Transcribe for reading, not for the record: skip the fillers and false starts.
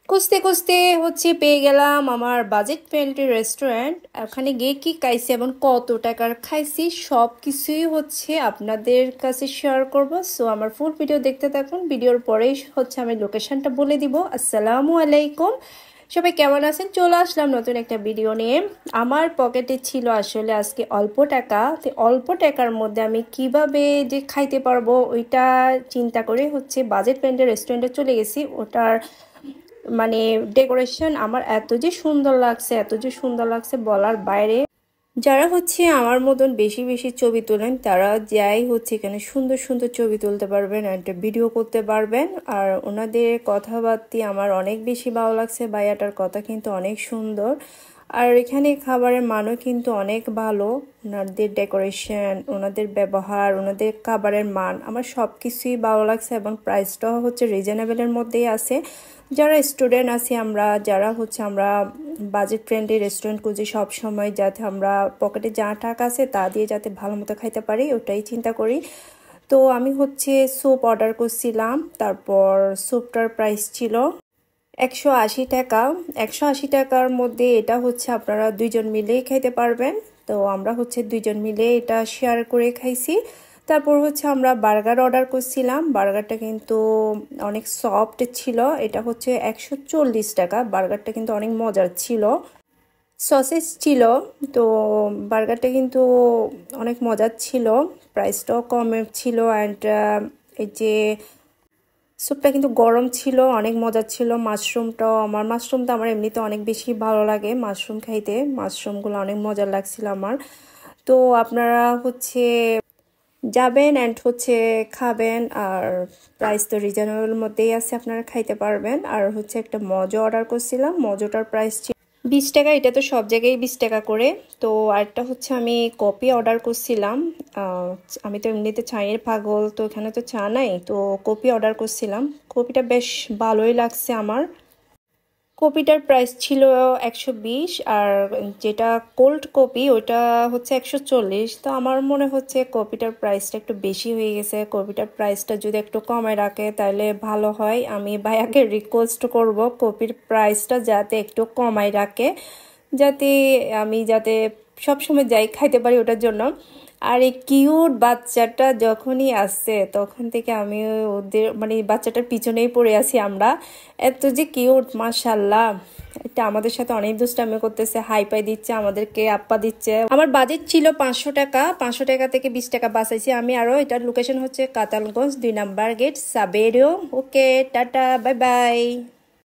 খুঁজতে খুঁজতে পেয়ে গেলাম আমার বাজেট ফ্রেন্ডলি রেস্টুরেন্ট। ওখানে গিয়ে কি খাইছি এবং কত টাকার খাইছি সব কিছুই আপনাদের কাছে শেয়ার করব। সো আমার ফুল ভিডিও দেখতে থাকুন। ভিডিওর পরেই আমি লোকেশনটা বলে দিব। আসসালামু আলাইকুম, সবাই কেমন আছেন? চলে আসলাম নতুন একটা ভিডিও নিয়ে। আমার পকেটে ছিল আসলে আজকে অল্প টাকা, তো অল্প টাকার মধ্যে আমি কিভাবে যে খাইতে পারবো ওইটা চিন্তা করে বাজেট ফ্রেন্ডলি রেস্টুরেন্টে চলে গেছি। ওটার মানে ডেকোরেশন আমার এত যে সুন্দর লাগছে, এত যে সুন্দর লাগছে বলার বাইরে। যারা আমার মতন বেশি বেশি ছবি তোলেন তারা যাই এখানে সুন্দর সুন্দর ছবি তুলতে পারবেন, একটা ভিডিও করতে পারবেন। আর ওনাদের কথাবার্তা আমার অনেক বেশি ভালো লাগছে। ভাইয়াটার কথা কিন্তু অনেক সুন্দর। আর এখানে খাবারের মানও কিন্তু অনেক ভালো। ওনাদের ডেকোরেশন, ওনাদের ব্যবহার, ওনাদের খাবারের মান আমার সব কিছুই ভালো লাগছে এবং প্রাইসটাও রিজনেবলের মধ্যেই আছে। যারা স্টুডেন্ট আছি আমরা, যারা আমরা বাজেট ফ্রেন্ডলি রেস্টুরেন্ট খুঁজি সব সময়, যাতে আমরা পকেটে যা টাকা আছে তা দিয়ে যাতে ভালো মতো খাইতে পারি ওটাই চিন্তা করি। তো আমি স্যুপ অর্ডার করছিলাম। তারপর স্যুপটার প্রাইস ছিল 180 টাকা। 180 টাকার মধ্যে এটা আপনারা দুইজন মিলেই খাইতে পারবেন। তো আমরা দুইজন মিলে এটা শেয়ার করে খাইছি। তারপর আমরা বার্গার অর্ডার করছিলাম। বার্গারটা কিন্তু অনেক সফট ছিল। এটা 140 টাকা। বার্গারটা কিন্তু অনেক মজার ছিল, সসেস ছিল। তো বার্গারটা কিন্তু অনেক মজার ছিল, প্রাইসটাও কম ছিল। অ্যান্ড এই যে স্যুপটা কিন্তু গরম ছিল, অনেক মজার ছিল। মাশরুমটা আমার এমনিতে অনেক বেশি ভালো লাগে মাশরুম খাইতে। মাশরুমগুলো অনেক মজার লাগছিল আমার। তো আপনারা যাবেন অ্যান্ড খাবেন। আর প্রাইস তো রিজনেবল মধ্যেই আছে, আপনারা খাইতে পারবেন। আর একটা মজো অর্ডার করছিলাম, মজোটার প্রাইস ছিল 20 টাকা। এটা তো সব জায়গায় 20 টাকা করে। তো আরেকটা আমি কফি অর্ডার করছিলাম। আমি তো এমনিতে চায়ের পাগল, তো এখানে তো চা নাই, তো কফি অর্ডার করছিলাম। কফিটা বেশ ভালোই লাগছে আমার। কপিটার প্রাইস ছিল 120, আর যেটা কোল্ড কপি ওটা 140। তো আমার মনে কপিটার প্রাইসটা একটু বেশি হয়ে গেছে। কপিটার প্রাইসটা যদি একটু কমায় রাখে তাহলে ভালো হয়। আমি ভাইয়াকে রিকোয়েস্ট করব কপির প্রাইসটা যাতে একটু কমায় রাখে, যাতে সবসময় যাই খাইতে পারি ওটার জন্য। আর এই কিউট বাচ্চাটা যখনই আসছে তখন থেকে আমি ওদের বাচ্চাটার পিছনেই পড়ে আছি আমরা। এত যে কিউট, মাশাআল্লাহ। এটা আমাদের সাথে অনেক দুষ্টামি করতেছে, হাই পাই দিচ্ছে, আমাদেরকে আপ্পা দিচ্ছে। আমার বাজেট ছিল 500 টাকা। 500 টাকা থেকে 20 টাকা বাঁচাইছি আমি। আরও এটার লোকেশন কাতালগঞ্জ 2 নাম্বার গেট, সাবেরিও। ওকে, টাটা, বাই বাই।